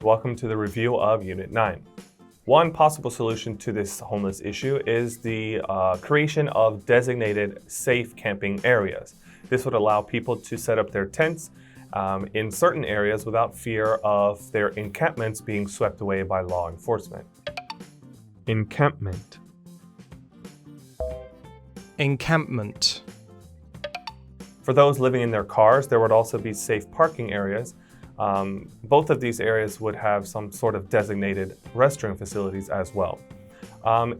Welcome to the review of Unit 9. One possible solution to this homeless issue is the creation of designated safe camping areas. This would allow people to set up their tents in certain areas without fear of their encampments being swept away by law enforcement. Encampment. Encampment. For those living in their cars, there would also be safe parking areas. Both of these areas would have some sort of designated restroom facilities as well.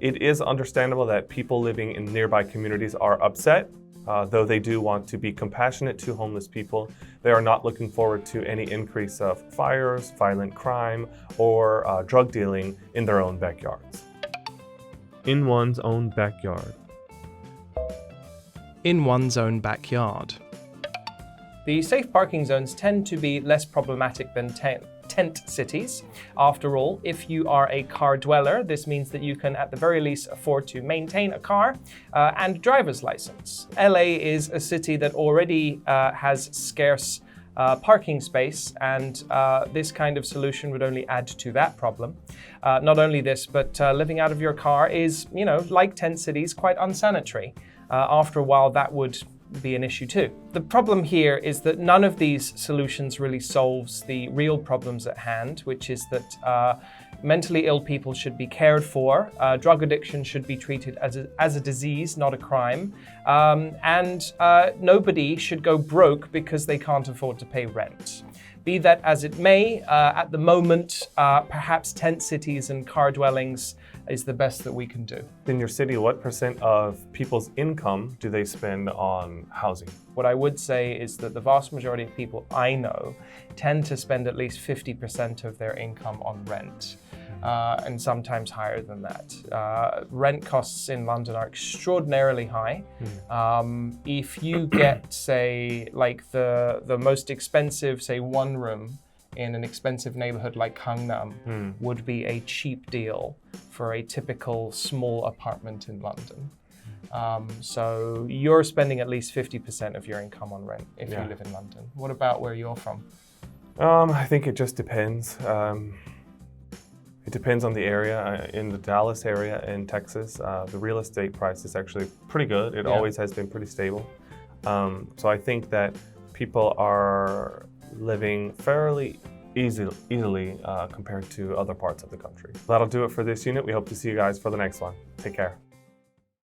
It is understandable that people living in nearby communities are upset, though they do want to be compassionate to homeless people. They are not looking forward to any increase of fires, violent crime, or drug dealing in their own backyards. In one's own backyard. In one's own backyard. The safe parking zones tend to be less problematic than tent cities. After all, if you are a car dweller, this means that you can at the very least afford to maintain a car and a driver's license. LA is a city that already has scarce parking space, and this kind of solution would only add to that problem. Not only this, but living out of your car is, like tent cities, quite unsanitary. After a while, that would be an issue too. The problem here is that none of these solutions really solves the real problems at hand, which is that mentally ill people should be cared for, drug addiction should be treated as a disease, not a crime, and nobody should go broke because they can't afford to pay rent. Be that as it may, at the moment, perhaps tent cities and car dwellings is the best that we can do. In your city, what % of people's income do they spend on housing? What I would say is that the vast majority of people I know tend to spend at least 50% of their income on rent, and sometimes higher than that. Rent costs in London are extraordinarily high. If you get, say, like the most expensive, say, one room in an expensive neighborhood like Gangnam would be a cheap deal for a typical small apartment in London. So you're spending at least 50% of your income on rent if you live in London. What about where you're from? I think it just depends. It depends on the area. In the Dallas area in Texas, the real estate price is actually pretty good. It always has been pretty stable. So I think that people are living fairly easily compared to other parts of the country. That'll do it for this unit. We hope to see you guys for the next one. Take care.